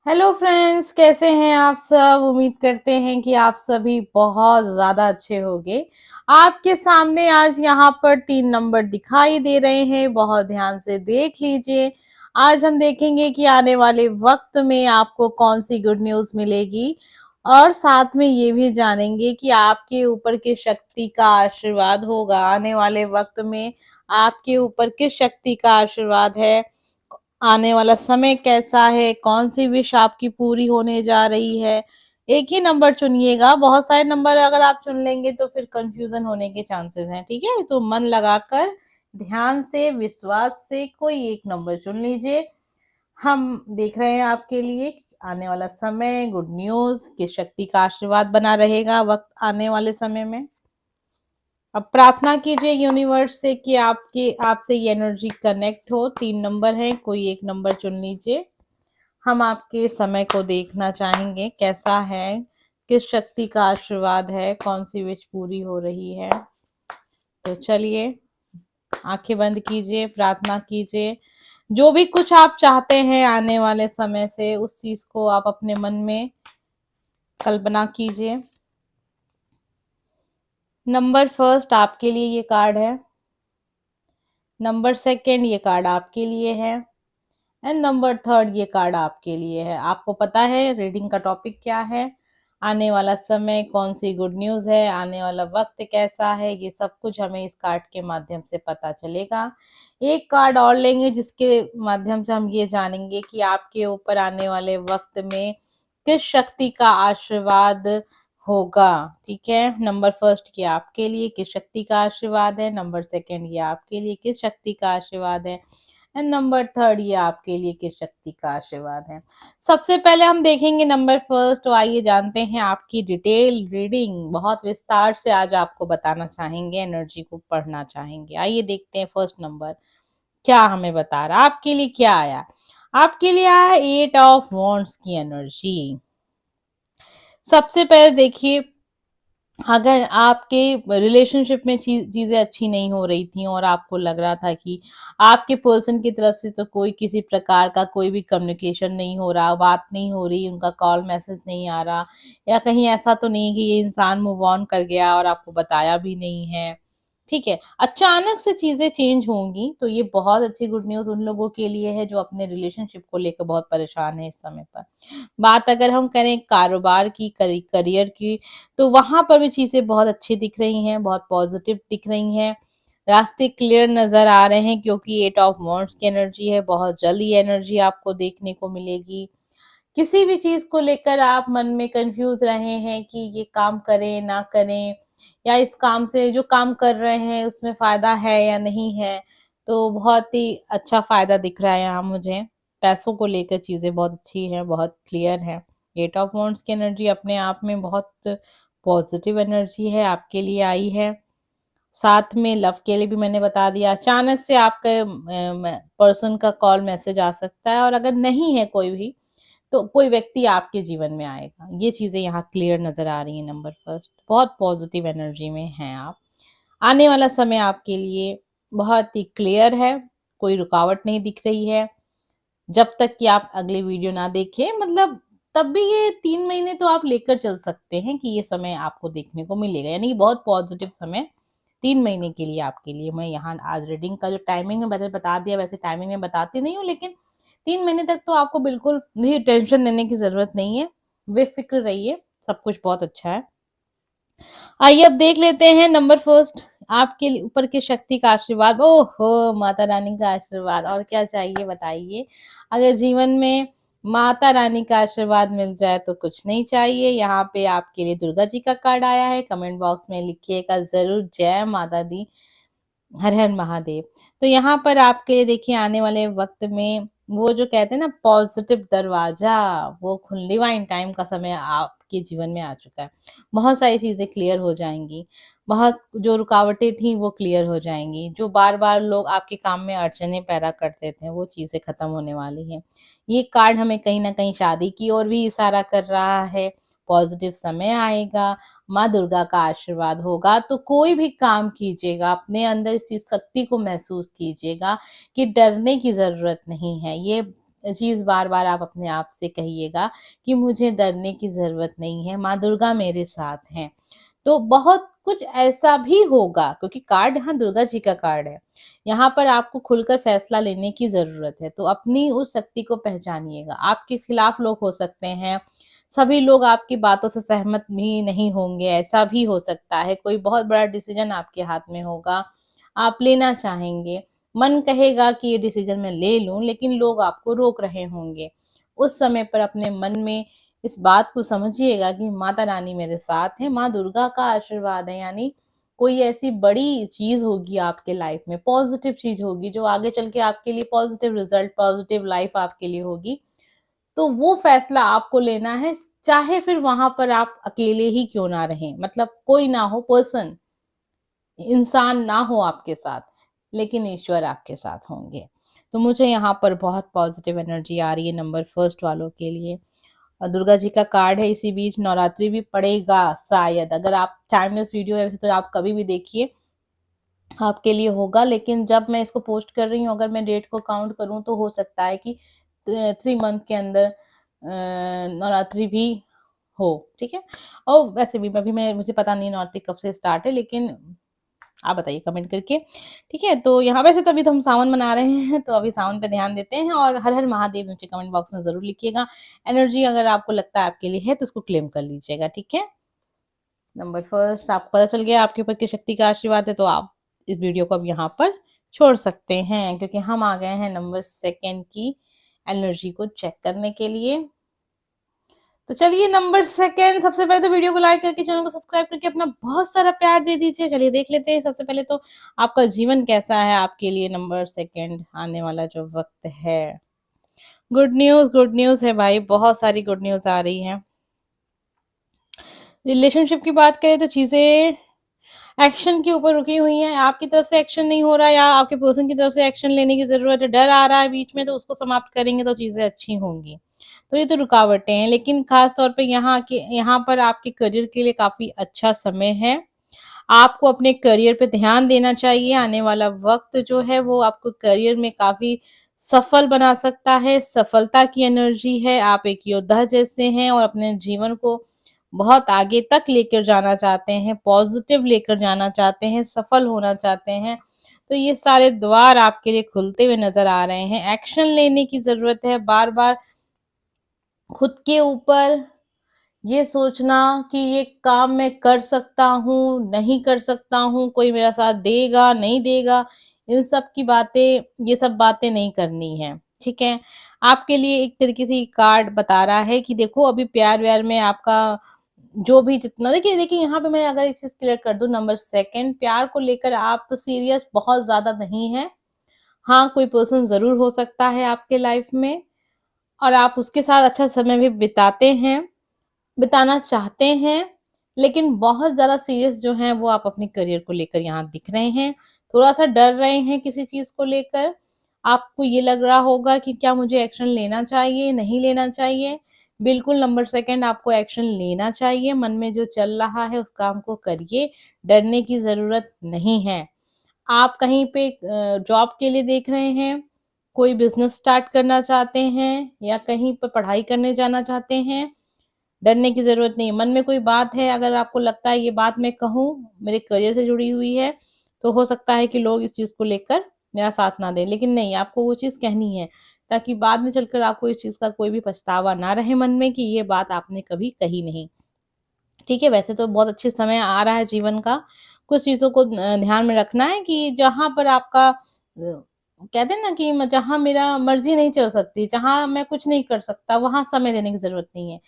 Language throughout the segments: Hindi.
हेलो फ्रेंड्स, कैसे हैं आप सब। उम्मीद करते हैं कि आप सभी बहुत ज़्यादा अच्छे होंगे। आपके सामने आज यहाँ पर 3 नंबर दिखाई दे रहे हैं, बहुत ध्यान से देख लीजिए। आज हम देखेंगे कि आने वाले वक्त में आपको कौन सी गुड न्यूज़ मिलेगी और साथ में ये भी जानेंगे कि आपके ऊपर किस शक्ति का आशीर्वाद होगा। आने वाले वक्त में आपके ऊपर किस शक्ति का आशीर्वाद है, आने वाला समय कैसा है, कौन-सी विश आपकी पूरी होने जा रही है। एक ही नंबर चुनिएगा, बहुत सारे नंबर अगर आप चुन लेंगे तो फिर कन्फ्यूज़न होने के चांसेस हैं, ठीक है? तो मन लगाकर, ध्यान से, विश्वास से कोई एक नंबर चुन लीजिए। हम देख रहे हैं आपके लिए आने वाला समय, गुड न्यूज़, किस शक्ति का आशीर्वाद बना रहेगा वक़्त आने वाले समय में। अब प्रार्थना कीजिए यूनिवर्स से कि आपसे ये एनर्जी कनेक्ट हो। 3 नंबर हैं, कोई एक नंबर चुन लीजिए। हम आपके समय को देखना चाहेंगे, कैसा है, किस शक्ति का आशीर्वाद है, कौन सी विश पूरी हो रही है। तो चलिए, आंखें बंद कीजिए, प्रार्थना कीजिए। जो भी कुछ आप चाहते हैं आने वाले समय से, उस चीज को आप अपने मन में कल्पना कीजिए। नंबर फर्स्ट आपके लिए ये कार्ड है, नंबर सेकंड ये कार्ड आपके लिए है एंड नंबर थर्ड ये कार्ड आपके लिए है। आपको पता है रीडिंग का टॉपिक क्या है, आने वाला समय, कौन सी गुड न्यूज़ है, आने वाला वक्त कैसा है, ये सब कुछ हमें इस कार्ड के माध्यम से पता चलेगा। एक कार्ड और लेंगे जिसके माध्यम से हम ये जानेंगे कि आपके ऊपर आने वाले वक्त में किस शक्ति का आशीर्वाद होगा। ठीक है, नंबर फर्स्ट ये आपके लिए किस शक्ति का आशीर्वाद है, नंबर सेकंड ये आपके लिए किस शक्ति का आशीर्वाद है एंड नंबर थर्ड ये आपके लिए किस शक्ति का आशीर्वाद है। सबसे पहले हम देखेंगे नंबर फर्स्ट। तो आइए जानते हैं आपकी डिटेल रीडिंग, बहुत विस्तार से आज आपको बताना चाहेंगे, एनर्जी को पढ़ना चाहेंगे। आइए देखते हैं फर्स्ट नंबर क्या हमें बता रहा है, आपके लिए क्या आया। आपके लिए आया 8 ऑफ वॉन्ड्स की एनर्जी। सबसे पहले देखिए, अगर आपके रिलेशनशिप में चीज़ें अच्छी नहीं हो रही थी और आपको लग रहा था कि आपके पर्सन की तरफ से तो कोई किसी प्रकार का कोई भी कम्युनिकेशन नहीं हो रहा, बात नहीं हो रही, उनका कॉल मैसेज नहीं आ रहा, या कहीं ऐसा तो नहीं कि ये इंसान मूव ऑन कर गया और आपको बताया भी नहीं है, ठीक है, अचानक से चीज़ें चेंज होंगी, तो ये बहुत अच्छी गुड न्यूज़ उन लोगों के लिए है जो अपने रिलेशनशिप को लेकर बहुत परेशान है इस समय पर। बात अगर हम करें कारोबार की, करियर की, तो वहाँ पर भी चीज़ें बहुत अच्छी दिख रही हैं, बहुत पॉजिटिव दिख रही हैं। रास्ते क्लियर नज़र आ रहे हैं क्योंकि 8 ऑफ वांड्स की एनर्जी है, बहुत जल्द ये एनर्जी आपको देखने को मिलेगी। किसी भी चीज़ को लेकर आप मन में कन्फ्यूज़ रहे हैं कि ये काम करें, ना करें, या इस काम से जो काम कर रहे हैं उसमें फ़ायदा है या नहीं है, तो बहुत ही अच्छा फ़ायदा दिख रहा है यहाँ मुझे। पैसों को लेकर चीज़ें बहुत अच्छी हैं, बहुत क्लियर हैं। 8 ऑफ वांड्स की एनर्जी अपने आप में बहुत पॉजिटिव एनर्जी है, आपके लिए आई है। साथ में लव के लिए भी मैंने बता दिया, अचानक से आपके पर्सन का कॉल मैसेज आ सकता है, और अगर नहीं है कोई भी तो कोई व्यक्ति आपके जीवन में आएगा। ये चीज़ें यहाँ क्लियर नज़र आ रही हैं नंबर फर्स्ट। बहुत पॉजिटिव एनर्जी में हैं आप। आने वाला समय आपके लिए बहुत ही क्लियर है, कोई रुकावट नहीं दिख रही है। जब तक कि आप अगली वीडियो ना देखें, मतलब तब भी ये 3 महीने तो आप लेकर चल सकते हैं कि ये समय आपको देखने को मिलेगा। यानी कि बहुत पॉजिटिव समय 3 महीने के लिए आपके लिए। मैं यहाँ आज रीडिंग का जो टाइमिंग है मैंने बता दिया, वैसे टाइमिंग मैं बताती नहीं हूँ, लेकिन 3 महीने तक तो आपको बिल्कुल भी टेंशन लेने की ज़रूरत नहीं है। बेफ़िक्र रहिए, सब कुछ बहुत अच्छा है। आइए अब देख लेते हैं नंबर फर्स्ट आपके ऊपर की शक्ति का आशीर्वाद। ओहो! माता रानी का आशीर्वाद, और क्या चाहिए बताइए? अगर जीवन में माता रानी का आशीर्वाद मिल जाए तो कुछ नहीं चाहिए। यहाँ पे आपके लिए दुर्गा जी का कार्ड आया है, कमेंट बॉक्स में लिखिएगा ज़रूर, जय माता दी, हर हर महादेव। तो यहाँ पर आपके लिए देखिए आने वाले वक्त में वो जो कहते हैं ना पॉजिटिव दरवाजा, वो डिवाइन टाइम का समय आपके जीवन में आ चुका है। बहुत सारी चीज़ें क्लियर हो जाएंगी, बहुत जो रुकावटें थी वो क्लियर हो जाएंगी, जो बार बार लोग आपके काम में अड़चने पैदा करते थे वो चीज़ें खत्म होने वाली हैं। ये कार्ड हमें कहीं ना कहीं शादी की ओर भी इशारा कर रहा है। पॉजिटिव समय आएगा, माँ दुर्गा का आशीर्वाद होगा, तो कोई भी काम कीजिएगा अपने अंदर इस चीज शक्ति को महसूस कीजिएगा कि डरने की ज़रूरत नहीं है। ये चीज़ बार-बार आप अपने आप से कहिएगा कि मुझे डरने की ज़रूरत नहीं है, माँ दुर्गा मेरे साथ हैं। तो बहुत कुछ ऐसा भी होगा, क्योंकि कार्ड यहाँ दुर्गा जी का कार्ड है। यहाँ पर आपको खुलकर फैसला लेने की ज़रूरत है, तो अपनी उस शक्ति को पहचानिएगा। आपके खिलाफ लोग हो सकते हैं, सभी लोग आपकी बातों से सहमत भी नहीं होंगे, ऐसा भी हो सकता है। कोई बहुत बड़ा डिसीज़न आपके हाथ में होगा, आप लेना चाहेंगे, मन कहेगा कि ये डिसीज़न मैं ले लूँ, लेकिन लोग आपको रोक रहे होंगे। उस समय पर अपने मन में इस बात को समझिएगा कि माता रानी मेरे साथ हैं, माँ दुर्गा का आशीर्वाद है, यानी कोई ऐसी बड़ी चीज़ होगी आपके लाइफ में, पॉज़िटिव चीज़ होगी जो आगे चल के आपके लिए पॉज़िटिव रिज़ल्ट, पॉज़िटिव लाइफ़ आपके लिए होगी। तो वो फ़ैसला आपको लेना है, चाहे फिर वहाँ पर आप अकेले ही क्यों ना रहें, मतलब कोई ना हो, पर्सन, इंसान ना हो आपके साथ, लेकिन ईश्वर आपके साथ होंगे। तो मुझे यहाँ पर बहुत पॉज़िटिव एनर्जी आ रही है नंबर फर्स्ट वालों के लिए। और दुर्गा जी का कार्ड है, इसी बीच नवरात्रि भी पड़ेगा शायद। अगर आप टाइमलेस वीडियो है वैसे तो आप कभी भी देखिए, आपके लिए होगा, लेकिन जब मैं इसको पोस्ट कर रही हूँ, अगर मैं डेट को काउंट करूँ तो हो सकता है कि 3 मंथ के अंदर नवरात्रि भी हो, ठीक है? और वैसे भी अभी मुझे पता नहीं नवरात्रि कब से स्टार्ट है, लेकिन आप बताइए कमेंट करके, ठीक है? तो यहाँ वैसे तो अभी तो हम सावन मना रहे हैं, तो अभी सावन पे ध्यान देते हैं, और हर हर महादेव नीचे कमेंट बॉक्स में ज़रूर लिखिएगा। एनर्जी अगर आपको लगता है आपके लिए है तो उसको क्लेम कर लीजिएगा, ठीक है? नंबर फर्स्ट, आपको पता चल गया आपके ऊपर किस शक्ति का आशीर्वाद है, तो आप इस वीडियो को अब यहाँ पर छोड़ सकते हैं, क्योंकि हम आ गए हैं नंबर सेकंड की एनर्जी को चेक करने के लिए। तो चलिए नंबर सेकंड, सबसे पहले तो वीडियो को लाइक करके चैनल को सब्सक्राइब करके अपना बहुत सारा प्यार दे दीजिए। चलिए देख लेते हैं सबसे पहले तो आपका जीवन कैसा है, आपके लिए नंबर सेकंड आने वाला जो वक्त है। गुड न्यूज़ है भाई, बहुत सारी गुड न्यूज़ आ रही है। रिलेशनशिप की बात करें तो चीज़ें एक्शन के ऊपर रुकी हुई हैं, आपकी तरफ से एक्शन नहीं हो रहा है या आपके पर्सन की तरफ से एक्शन लेने की ज़रूरत है, डर आ रहा है बीच में, तो उसको समाप्त करेंगे तो चीज़ें अच्छी होंगी। तो ये तो रुकावटें हैं, लेकिन ख़ास तौर पे यहाँ पर आपके करियर के लिए काफ़ी अच्छा समय है। आपको अपने करियर पे ध्यान देना चाहिए, आने वाला वक़्त जो है वो आपको करियर में काफ़ी सफल बना सकता है, सफलता की एनर्जी है, आप एक योद्धा जैसे हैं और अपने जीवन को बहुत आगे तक लेकर जाना चाहते हैं, पॉज़िटिव लेकर जाना चाहते हैं, सफल होना चाहते हैं। तो ये सारे द्वार आपके लिए खुलते हुए नज़र आ रहे हैं। एक्शन लेने की ज़रूरत है, बार-बार खुद के ऊपर ये सोचना कि ये काम मैं कर सकता हूँ, नहीं कर सकता हूँ, कोई मेरा साथ देगा, नहीं देगा, इन सब की बातें, ये सब बातें नहीं करनी है, ठीक है? आपके लिए एक तरीके से ये कार्ड बता रहा है कि देखो अभी प्यार-व्यार में आपका जो भी जितना देखिए देखिए यहाँ पे मैं अगर एक चीज़ क्लियर कर दूँ, नंबर सेकंड, प्यार को लेकर आप सीरियस बहुत ज़्यादा नहीं हैं। हाँ, कोई पर्सन ज़रूर हो सकता है आपके लाइफ में और आप उसके साथ अच्छा समय भी बिताते हैं। बिताना चाहते हैं, लेकिन बहुत ज़्यादा सीरियस जो हैं वो आप अपने करियर को लेकर यहाँ दिख रहे हैं। थोड़ा-सा डर रहे हैं किसी चीज़ को लेकर। आपको ये लग रहा होगा कि क्या मुझे एक्शन लेना चाहिए, नहीं लेना चाहिए? बिल्कुल नंबर सेकंड, आपको एक्शन लेना चाहिए। मन में जो चल रहा है उस काम को करिए, डरने की ज़रूरत नहीं है। आप कहीं पे जॉब के लिए देख रहे हैं, कोई बिज़नेस स्टार्ट करना चाहते हैं या कहीं पे पढ़ाई करने जाना चाहते हैं, डरने की ज़रूरत नहीं है। मन में कोई बात है, अगर आपको लगता है ये बात मैं कहूँ, मेरे करियर से जुड़ी हुई है, तो हो सकता है कि लोग इस चीज़ को लेकर मेरा साथ ना दें। लेकिन नहीं, आपको वो चीज़ कहनी है, ताकि बाद में चलकर आपको इस चीज़ का कोई भी पछतावा ना रहे मन में कि ये बात आपने कभी कही नहीं। ठीक है, वैसे तो बहुत अच्छे समय आ रहा है जीवन का। कुछ चीज़ों को ध्यान में रखना है कि जहाँ पर आपका कहते हैं ना कि जहाँ मेरा मर्ज़ी नहीं चल सकती, जहाँ मैं कुछ नहीं कर सकता, वहाँ समय देने की ज़रूरत नहीं है।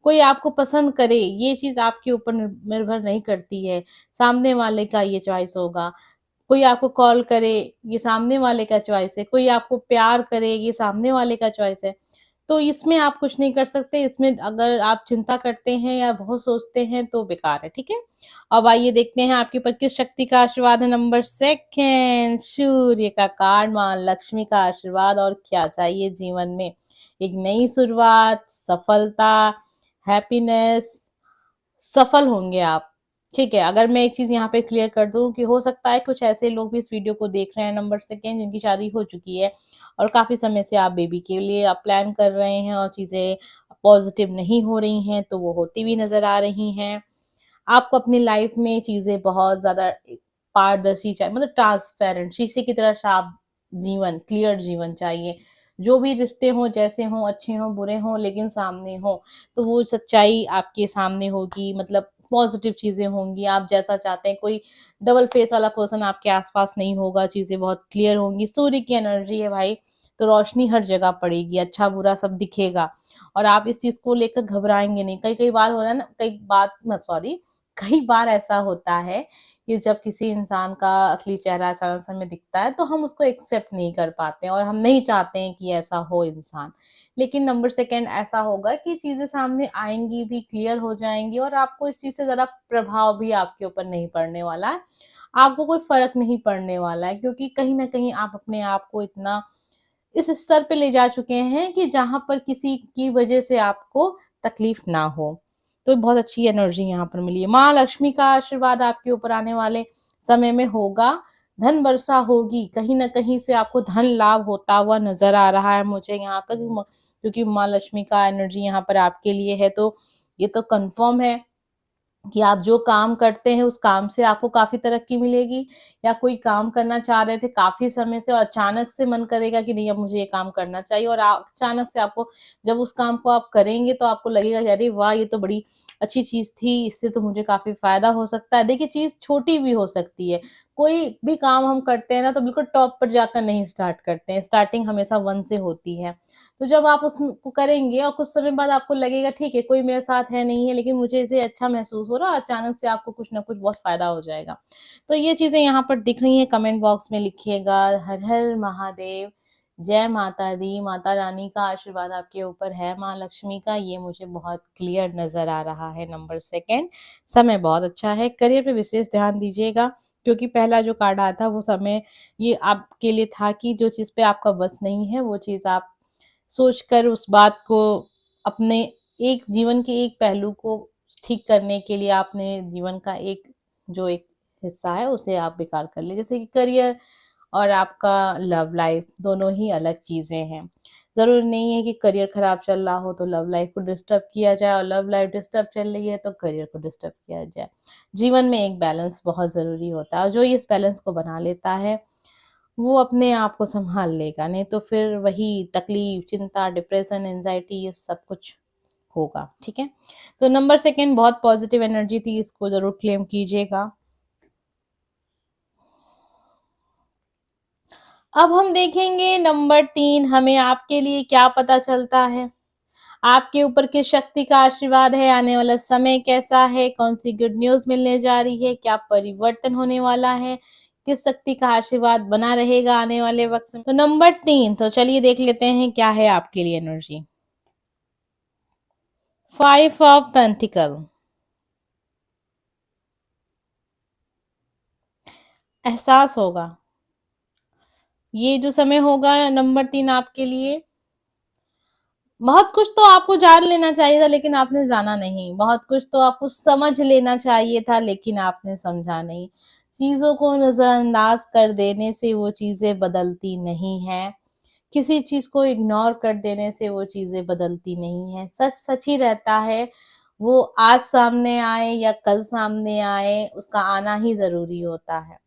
कोई आपको पसंद करे, ये चीज़ आपके ऊपर निर्भर नहीं करती है, सामने वाले का ये चॉइस होगा। कोई आपको कॉल करे, ये सामने वाले का चॉइस है, कोई आपको प्यार करे, ये सामने वाले का चॉइस है। तो इसमें आप कुछ नहीं कर सकते, इसमें अगर आप चिंता करते हैं या बहुत सोचते हैं तो बेकार है, ठीक है? अब आइए देखते हैं आपके ऊपर किस शक्ति का आशीर्वाद है। नंबर सेकंड, सूर्य का कार्ड, माँ लक्ष्मी का आशीर्वाद, और क्या चाहिए जीवन में? एक नई शुरुआत, सफलता, हैप्पीनेस, सफल होंगे आप। ठीक है, अगर मैं एक चीज़ यहाँ पे क्लियर कर दूँ कि हो सकता है कुछ ऐसे लोग भी इस वीडियो को देख रहे हैं नंबर सेकंड, जिनकी शादी हो चुकी है और काफ़ी समय से आप बेबी के लिए आप प्लान कर रहे हैं और चीज़ें पॉज़िटिव नहीं हो रही हैं, तो वो होती हुई नज़र आ रही हैं। आपको अपनी लाइफ में चीज़ें बहुत ज़्यादा पारदर्शी चाहिए, मतलब ट्रांसपेरेंट, शीशे की तरह साफ जीवन, क्लियर जीवन चाहिए। जो भी रिश्ते हों, जैसे हों, अच्छे हों, बुरे हों, लेकिन सामने हों, तो वो सच्चाई आपके सामने होगी, मतलब पॉज़िटिव चीज़ें होंगी, आप जैसा चाहते हैं। कोई डबल फेस वाला पर्सन आपके आस-पास नहीं होगा, चीज़ें बहुत क्लियर होंगी। सूर्य की एनर्जी है भाई, तो रोशनी हर जगह पड़ेगी, अच्छा-बुरा सब दिखेगा और आप इस चीज़ को लेकर घबराएँगे नहीं। कई-कई बार हो रहा है ना, कई बार ऐसा होता है कि जब किसी इंसान का असली चेहरा अचानक से हमें दिखता है, तो हम उसको एक्सेप्ट नहीं कर पाते हैं और हम नहीं चाहते हैं कि ऐसा हो इंसान। लेकिन नंबर सेकंड ऐसा होगा कि चीज़ें सामने आएँगी भी, क्लियर हो जाएँगी और आपको इस चीज़ से ज़्यादा प्रभाव भी आपके ऊपर नहीं पड़ने वाला है। आपको कोई फ़र्क नहीं पड़ने वाला है, क्योंकि कहीं न कहीं आप अपने आप को इतना इस स्तर पे ले जा चुके हैं कि जहाँ पर किसी की वजह से आपको तकलीफ ना हो। तो बहुत अच्छी एनर्जी यहाँ पर मिली है। माँ लक्ष्मी का आशीर्वाद आपके ऊपर आने वाले समय में होगा, धन वर्षा होगी, कहीं न कहीं से आपको धन लाभ होता हुआ नज़र आ रहा है मुझे यहाँ पर, क्योंकि माँ लक्ष्मी का एनर्जी यहाँ पर आपके लिए है, तो ये तो कन्फर्म है कि आप जो काम करते हैं उस काम से आपको काफ़ी तरक्की मिलेगी, या कोई काम करना चाह रहे थे काफ़ी समय से और अचानक से मन करेगा कि नहीं अब मुझे ये काम करना चाहिए और अचानक से आपको जब उस काम को आप करेंगे तो आपको लगेगा कि अरे वाह! ये तो बड़ी अच्छी चीज़ थी, इससे तो मुझे काफ़ी फ़ायदा हो सकता है। देखिए, चीज़ छोटी भी हो सकती है, कोई भी काम हम करते हैं ना तो बिल्कुल टॉप पर जाकर नहीं स्टार्ट करते हैं, स्टार्टिंग हमेशा 1 से होती है। तो जब आप उसको करेंगे और कुछ समय बाद आपको लगेगा ठीक है, कोई मेरे साथ है नहीं है, लेकिन मुझे इसे अच्छा महसूस हो रहा है, अचानक से आपको कुछ ना कुछ बहुत फ़ायदा हो जाएगा। तो ये चीज़ें यहाँ पर दिख रही हैं, कमेंट बॉक्स में लिखिएगा। हर हर महादेव, जय माता दी, माता रानी का आशीर्वाद आपके ऊपर है, माँ लक्ष्मी का, ये मुझे बहुत क्लियर नज़र आ रहा है। नंबर सेकंड, समय बहुत अच्छा है, करियर पे विशेष ध्यान दीजिएगा, क्योंकि पहला जो कार्ड आया था वो समय ये आपके लिए था कि जो चीज़ पे आपका बस नहीं है, वो चीज़ आप सोचकर उस बात को अपने एक जीवन के एक पहलू को ठीक करने के लिए आपने जीवन का एक हिस्सा है उसे आप बेकार कर लिए। जैसे कि करियर और आपका लव लाइफ दोनों ही अलग चीज़ें हैं। ज़रूरी नहीं है कि करियर खराब चल रहा हो तो लव लाइफ को डिस्टर्ब किया जाए और लव लाइफ डिस्टर्ब चल रही है तो करियर को डिस्टर्ब किया जाए। जीवन में एक बैलेंस बहुत ज़रूरी होता है और जो इस बैलेंस को बना लेता है वो अपने आप को सँभाल लेगा, नहीं तो फिर वही तकलीफ़, चिंता, डिप्रेशन, एंग्ज़ायटी ये सब कुछ होगा, ठीक है? तो नंबर सेकंड बहुत पॉज़िटिव एनर्जी थी, इसको ज़रूर क्लेम कीजिएगा। अब हम देखेंगे नंबर 3 हमें आपके लिए क्या पता चलता है? आपके ऊपर किस शक्ति का आशीर्वाद है? आने वाला समय कैसा है? कौन-सी गुड न्यूज़ मिलने जा रही है? क्या परिवर्तन होने वाला है? किस शक्ति का आशीर्वाद बना रहेगा आने वाले वक़्त में? तो नंबर 3 तो चलिए देख लेते हैं क्या है आपके लिए एनर्जी। 5 ऑफ पेंटिकल, एहसास होगा। ये जो समय होगा नंबर 3 आपके लिए, बहुत कुछ तो आपको जान लेना चाहिए था लेकिन आपने जाना नहीं। बहुत कुछ तो आपको समझ लेना चाहिए था लेकिन आपने समझा नहीं। चीज़ों को नज़रअंदाज कर देने से वो चीज़ें बदलती नहीं हैं। किसी चीज़ को इग्नोर कर देने से वो चीज़ें बदलती नहीं हैं। सच सच ही रहता है। वो आज सामने आए या कल सामने आए, उसका आना ही ज़रूरी होता है।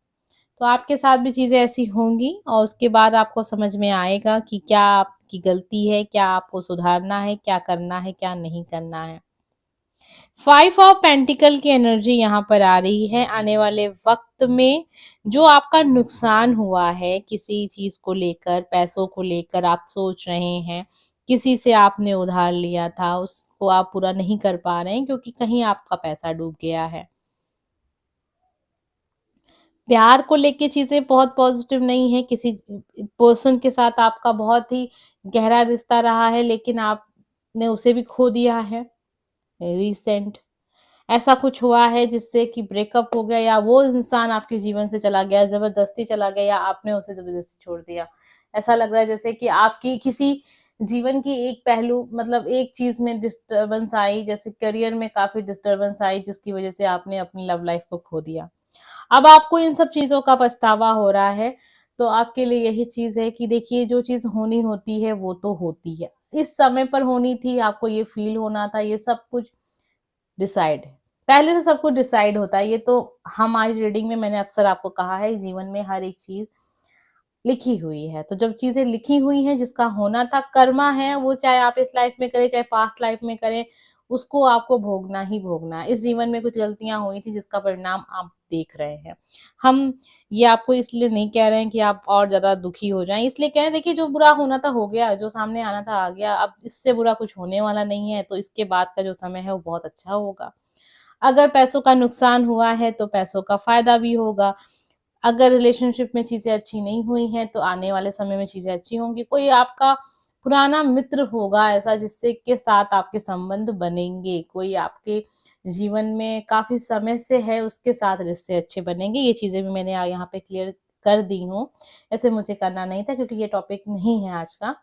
तो आपके साथ भी चीज़ें ऐसी होंगी और उसके बाद आपको समझ में आएगा कि क्या आपकी गलती है, क्या आपको सुधारना है, क्या करना है, क्या नहीं करना है। 5 ऑफ पेंटिकल की एनर्जी यहाँ पर आ रही है। आने वाले वक़्त में जो आपका नुकसान हुआ है किसी चीज़ को लेकर, पैसों को लेकर आप सोच रहे हैं, किसी से आपने उधार लिया था, उसको आप पूरा नहीं कर पा रहे हैं क्योंकि कहीं आपका पैसा डूब गया है। प्यार को लेके चीज़ें बहुत पॉज़िटिव नहीं है, किसी पर्सन के साथ आपका बहुत ही गहरा रिश्ता रहा है लेकिन आपने उसे भी खो दिया है, रिसेंट ऐसा कुछ हुआ है जिससे कि ब्रेकअप हो गया या वो इंसान आपके जीवन से चला गया, ज़बरदस्ती चला गया या आपने उसे ज़बरदस्ती छोड़ दिया। ऐसा लग रहा है जैसे कि आपकी किसी जीवन की एक पहलू मतलब एक चीज़ में डिस्टर्बेंस आई, जैसे करियर में काफ़ी डिस्टर्बेंस आई जिसकी वज़ह से आपने अपनी लव लाइफ़ को खो दिया। अब आपको इन सब चीज़ों का पछतावा हो रहा है, तो आपके लिए यही चीज़ है कि देखिए जो चीज़ होनी होती है वो तो होती है। इस समय पर होनी थी, आपको ये फ़ील होना था, ये सब कुछ डिसाइड है। पहले से सब कुछ डिसाइड होता है, ये तो हमारी रीडिंग में मैंने अक्सर आपको कहा है, जीवन में हर एक चीज़ लिखी हुई है। तो जब चीज़ें लिखी हुई हैं, जिसका होना था, कर्मा है, वो चाहे आप इस लाइफ़ में करें, चाहे पास्ट लाइफ़ में करें, उसको आपको भोगना ही भोगना है। इस जीवन में कुछ गलतियाँ हुई थी, जिसका परिणाम आप देख रहे हैं। हम ये आपको इसलिए नहीं कह रहे हैं कि आप और ज़्यादा दुखी हो जाएँ, इसलिए कह रहे हैं देखिए जो बुरा होना था हो गया, जो सामने आना था आ गया, अब इससे बुरा कुछ होने वाला नहीं है, तो इसके बाद का जो समय है वो बहुत अच्छा होगा। अगर पैसों का नुकसान हुआ है, तो पैसों का फ़ायदा भी होगा। अगर रिलेशनशिप में चीज़ें अच्छी नहीं हुई हैं, तो आने वाले समय में चीज़ें अच्छी होंगी। कोई आपका पुराना मित्र होगा ऐसा जिससे के साथ आपके संबंध बनेंगे। कोई आपके जीवन में काफ़ी समय से है, उसके साथ रिश्ते अच्छे बनेंगे। ये चीज़ें भी मैंने यहाँ पे क्लियर कर दी हूँ। ऐसे मुझे करना नहीं था क्योंकि ये टॉपिक नहीं है आज का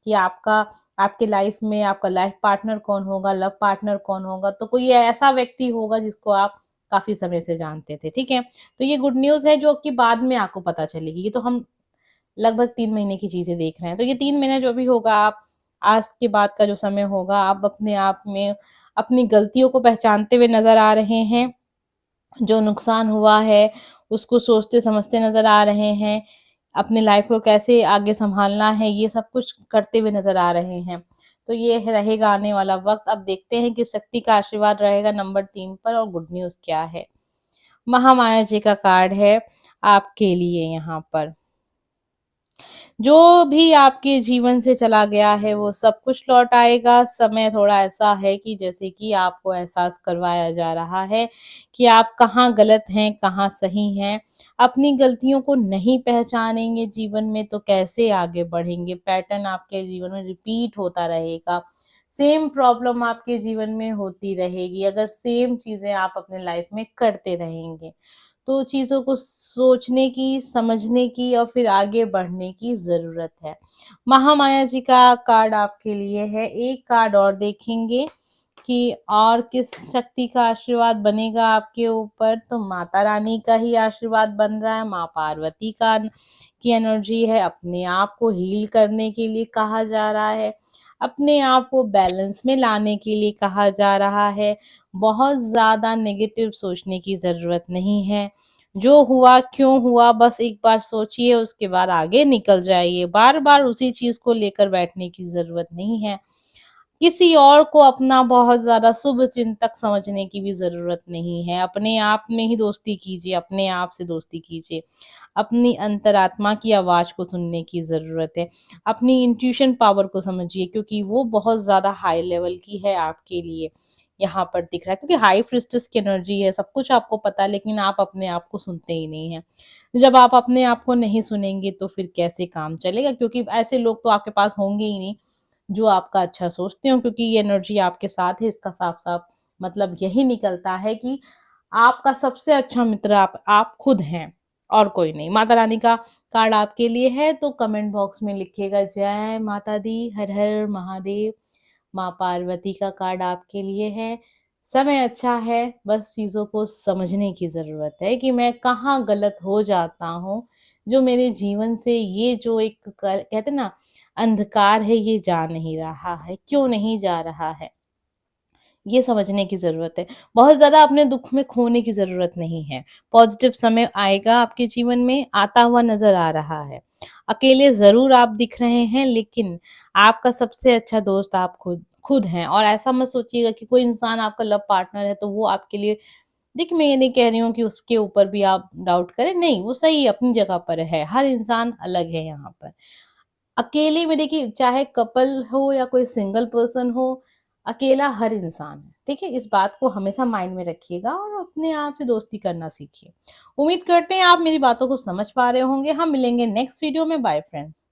कि आपके लाइफ़ में आपका लाइफ़ पार्टनर कौन होगा, लव पार्टनर कौन होगा। तो कोई ऐसा व्यक्ति होगा जिसको आप काफ़ी समय से जानते थे, ठीक है? तो ये गुड न्यूज़ है जो कि बाद में आपको पता चलेगी। ये तो हम लगभग 3 महीने की चीज़ें देख रहे हैं। तो ये 3 महीने जो भी होगा आप आज के बाद का जो समय होगा आप अपने आप में अपनी गलतियों को पहचानते हुए नज़र आ रहे हैं। जो नुकसान हुआ है उसको सोचते समझते नज़र आ रहे हैं। अपनी लाइफ़ को कैसे आगे सँभालना है ये सब कुछ करते हुए नज़र आ रहे हैं। तो ये रहेगा आने वाला वक़्त। अब देखते हैं कि शक्ति का आशीर्वाद रहेगा नंबर 3 पर और गुड न्यूज़ क्या है। महामाया जी का कार्ड है आपके लिए यहाँ पर। जो भी आपके जीवन से चला गया है वो सब कुछ लौट आएगा। समय थोड़ा ऐसा है कि जैसे कि आपको एहसास करवाया जा रहा है कि आप कहाँ गलत हैं, कहाँ सही हैं। अपनी गलतियों को नहीं पहचानेंगे जीवन में तो कैसे आगे बढ़ेंगे? पैटर्न आपके जीवन में रिपीट होता रहेगा। सेम प्रॉब्लम आपके जीवन में होती रहेगी अगर सेम चीज़ें आप अपने लाइफ में करते रहेंगे। तो चीज़ों को सोचने की, समझने की और फिर आगे बढ़ने की ज़रूरत है। महामाया जी का कार्ड आपके लिए है। एक कार्ड और देखेंगे कि और किस शक्ति का आशीर्वाद बनेगा आपके ऊपर, तो माता रानी का ही आशीर्वाद बन रहा है, माँ पार्वती की एनर्जी है, अपने आप को हील करने के लिए कहा जा रहा है, अपने आप को बैलेंस में लाने के लिए कहा जा रहा है। बहुत ज़्यादा नेगेटिव सोचने की ज़रूरत नहीं है। जो हुआ क्यों हुआ बस एक बार सोचिए उसके बाद आगे निकल जाइए। बार-बार उसी चीज़ को लेकर बैठने की ज़रूरत नहीं है। किसी और को अपना बहुत ज़्यादा शुभ चिंतक समझने की भी ज़रूरत नहीं है। अपने आप में ही दोस्ती कीजिए, अपने आप से दोस्ती कीजिए। अपनी अंतरात्मा की आवाज़ को सुनने की ज़रूरत है। अपनी इंट्यूशन पावर को समझिए क्योंकि वो बहुत ज़्यादा हाई लेवल की है आपके लिए, यहाँ पर दिख रहा है क्योंकि हाई प्रीस्टेस की एनर्जी है, सब कुछ आपको पता है लेकिन आप अपने आप को सुनते ही नहीं हैं। जब आप अपने आप को नहीं सुनेंगे तो फिर कैसे काम चलेगा क्योंकि ऐसे लोग तो आपके पास होंगे ही नहीं जो आपका अच्छा सोचते हो क्योंकि ये एनर्जी आपके साथ है इसका साफ-साफ मतलब यही निकलता है कि आपका सबसे अच्छा मित्र आप खुद हैं और कोई नहीं। माता रानी का कार्ड आपके लिए है तो कमेंट बॉक्स में लिखिएगा जय माता दी, हर हर महादेव। माँ पार्वती का कार्ड आपके लिए है। समय अच्छा है, बस चीज़ों को समझने की ज़रूरत है कि मैं कहाँ गलत हो जाता हूँ, जो मेरे जीवन से ये जो एक कहते हैं ना अंधकार है ये जा नहीं रहा है, क्यों नहीं जा रहा है? ये समझने की ज़रूरत है। बहुत ज़्यादा अपने दुःख में खोने की ज़रूरत नहीं है। पॉज़िटिव समय आएगा आपके जीवन में, आता हुआ नज़र आ रहा है। अकेले ज़रूर आप दिख रहे हैं लेकिन आपका सबसे अच्छा दोस्त आप खुद खुद हैं और ऐसा मत सोचिएगा कि कोई इंसान आपका लव पार्टनर है तो वो आपके लिए देखिए मैं ये नहीं कह रही हूँ कि उसके ऊपर भी आप डाउट करें, नहीं वो सही अपनी जगह पर है। हर इंसान अलग है यहाँ पर। अकेले में देखिए चाहे कपल हो या कोई सिंगल पर्सन हो, अकेला हर इंसान है, ठीक है? इस बात को हमेशा माइंड में रखिएगा और अपने आप से दोस्ती करना सीखिए। उम्मीद करते हैं आप मेरी बातों को समझ पा रहे होंगे। हम मिलेंगे नेक्स्ट वीडियो में। Bye friends.